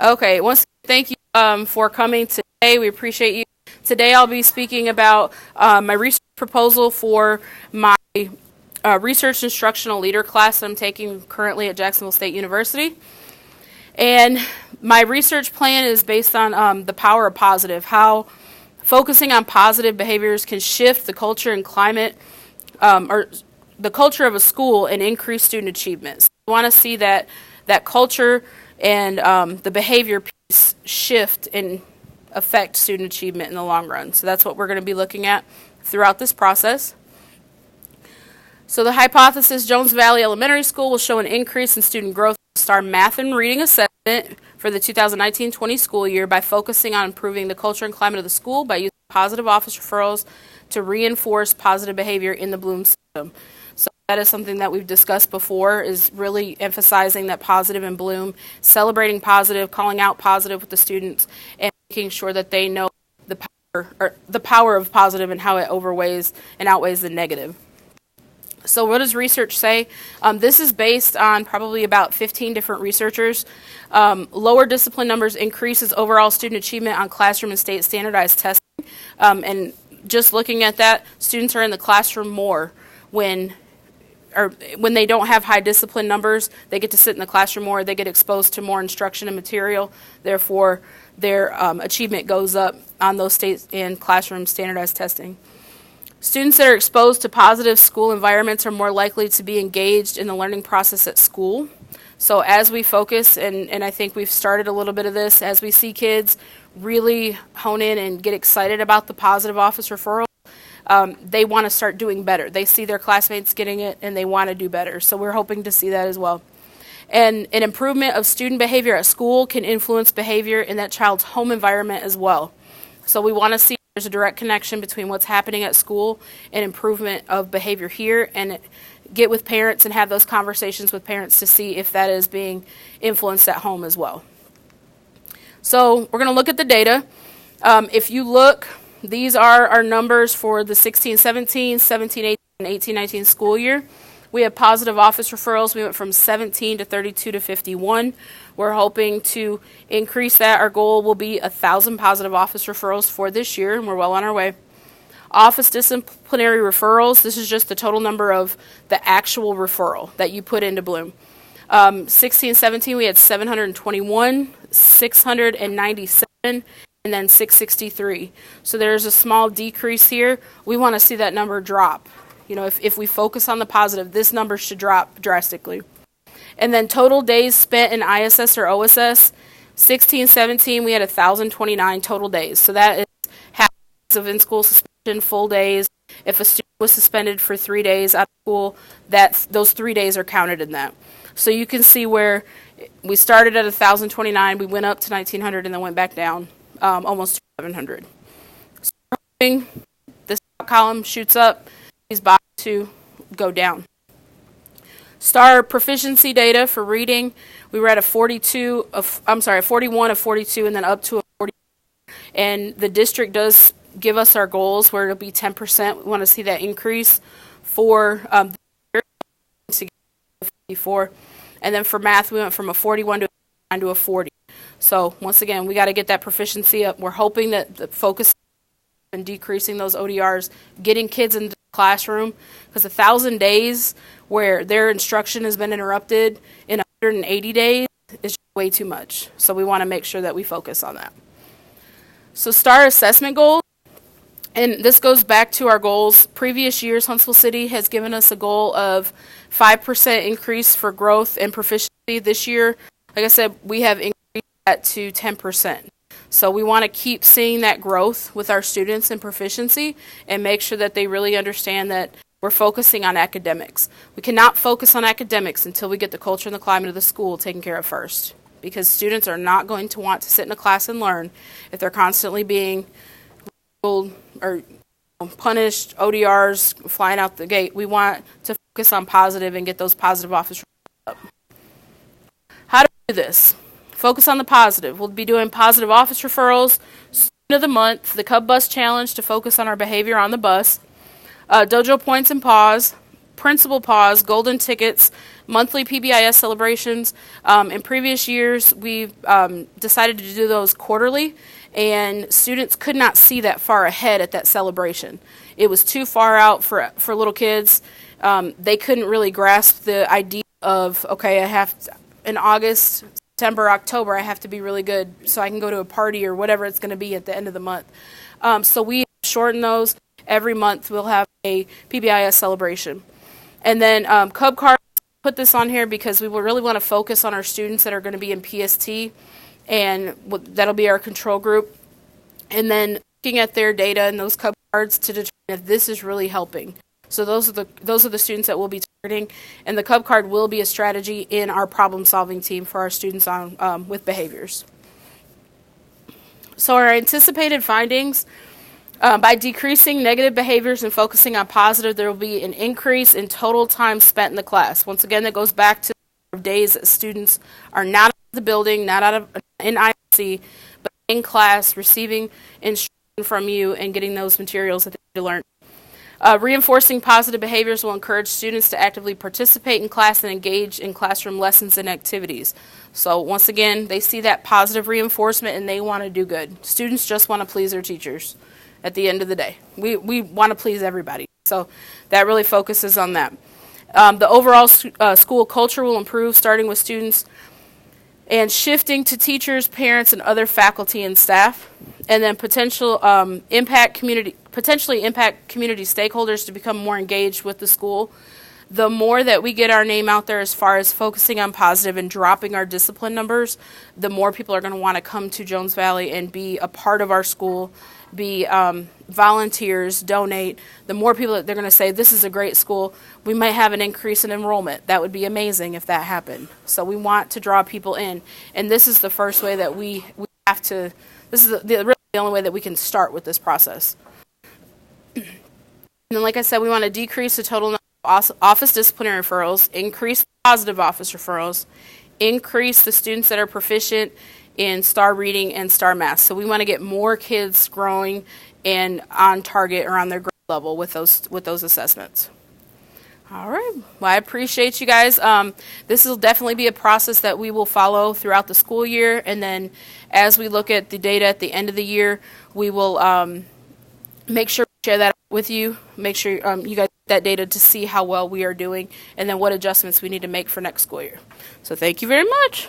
Okay, once again, thank you for coming today. We appreciate you. Today I'll be speaking about my research proposal for my research instructional leader class that I'm taking currently at Jacksonville State University. And my research plan is based on the power of positive, how focusing on positive behaviors can shift the culture and climate, or the culture of a school and increase student achievement. So we want to see that culture and the behavior piece shift and affect student achievement in the long run. So that's what we're going to be looking at throughout this process. So the hypothesis, Jones Valley Elementary School will show an increase in student growth in STAR math and reading assessment for the 2019-20 school year by focusing on improving the culture and climate of the school by using positive office referrals to reinforce positive behavior in the Bloom system. So that is something that we've discussed before, is really emphasizing that positive in Bloom, celebrating positive, calling out positive with the students, and making sure that they know the power of positive and how it outweighs the negative. So what does research say? This is based on probably about 15 different researchers. Lower discipline numbers increases overall student achievement on classroom and state standardized testing. And just looking at that, students are in the classroom more when they don't have high discipline numbers. They get to sit in the classroom more. They get exposed to more instruction and material. Therefore, their achievement goes up on those state and classroom standardized testing. Students that are exposed to positive school environments are more likely to be engaged in the learning process at school. So as we focus, and I think we've started a little bit of this, as we see kids really hone in and get excited about the positive office referral, they want to start doing better. They see their classmates getting it, and they want to do better. So we're hoping to see that as well. And an improvement of student behavior at school can influence behavior in that child's home environment as well. So we want to see there's a direct connection between what's happening at school and improvement of behavior here, and get with parents and have those conversations with parents to see if that is being influenced at home as well. So we're going to look at the data. If you look, these are our numbers for the 16-17, 17-18, and 18-19 school year. We have positive office referrals. We went from 17 to 32 to 51. We're hoping to increase that. Our goal will be 1,000 positive office referrals for this year, and we're well on our way. Office disciplinary referrals, this is just the total number of the actual referral that you put into Bloom. 16-17, we had 721, 697, and then 663. So there's a small decrease here. We want to see that number drop. You know, if we focus on the positive, this number should drop drastically. And then total days spent in ISS or OSS, 16-17, we had 1,029 total days. So that is half of in-school suspension, full days. If a student was suspended for 3 days out of school, those 3 days are counted in that. So you can see where we started at 1,029, we went up to 1,900, and then went back down almost to 700. So we're hoping this column shoots up, these bottom to go down. STAR proficiency data for reading, we were at a 41 of 42, and then up to a 40. And the district does give us our goals where it'll be 10%. We want to see that increase for the year to get to 54. And then for math, we went from a 41 to a 40. So once again, we got to get that proficiency up. We're hoping that the focus and decreasing those ODRs, getting kids into the classroom, because 1,000 days where their instruction has been interrupted in 180 days is way too much. So we want to make sure that we focus on that. So STAR assessment goals, and this goes back to our goals. Previous years, Huntsville City has given us a goal of 5% increase for growth and proficiency. This year, like I said, we have increased that to 10%. So we want to keep seeing that growth with our students in proficiency and make sure that they really understand that we're focusing on academics. We cannot focus on academics until we get the culture and the climate of the school taken care of first, because students are not going to want to sit in a class and learn if they're constantly being or punished, ODRs flying out the gate. We want to focus on positive and get those positive office up. How do we do this? Focus on the positive. We'll be doing positive office referrals, student of the month, the Cub Bus Challenge to focus on our behavior on the bus, dojo points and pause, principal pause, golden tickets, monthly PBIS celebrations. In previous years, we've decided to do those quarterly, and students could not see that far ahead at that celebration. It was too far out for little kids. They couldn't really grasp the idea of, okay, in August, September, October, I have to be really good so I can go to a party or whatever it's going to be at the end of the month. So we shorten those. Every month we'll have a PBIS celebration. And then Cub Card, put this on here because we will really want to focus on our students that are going to be in PST, and that'll be our control group. And then looking at their data and those Cub Cards to determine if this is really helping. So those are the students that we'll be targeting, and the Cub Card will be a strategy in our problem-solving team for our students on with behaviors. So our anticipated findings, by decreasing negative behaviors and focusing on positive, there will be an increase in total time spent in the class. Once again, that goes back to the days that students are not out of the building, not in IC, but in class, receiving instruction from you and getting those materials that they need to learn. Reinforcing positive behaviors will encourage students to actively participate in class and engage in classroom lessons and activities. So once again, they see that positive reinforcement and they want to do good. Students just want to please their teachers at the end of the day. We want to please everybody. So that really focuses on that. The overall school culture will improve, starting with students and shifting to teachers, parents, and other faculty and staff. And then potentially impact community stakeholders to become more engaged with the school. The more that we get our name out there as far as focusing on positive and dropping our discipline numbers, the more people are going to want to come to Jones Valley and be a part of our school, be volunteers, donate. The more people that they're going to say, this is a great school, we might have an increase in enrollment. That would be amazing if that happened. So we want to draw people in. And this is the first way that we have to, this is really the only way that we can start with this process. And then, like I said, we want to decrease the total number of office disciplinary referrals, increase positive office referrals, increase the students that are proficient in STAR reading and STAR math. So we want to get more kids growing and on target or on their grade level with those assessments. All right. Well, I appreciate you guys. This will definitely be a process that we will follow throughout the school year, and then as we look at the data at the end of the year, we will make sure we share that with you. Make sure you guys get that data to see how well we are doing, and then what adjustments we need to make for next school year. So thank you very much.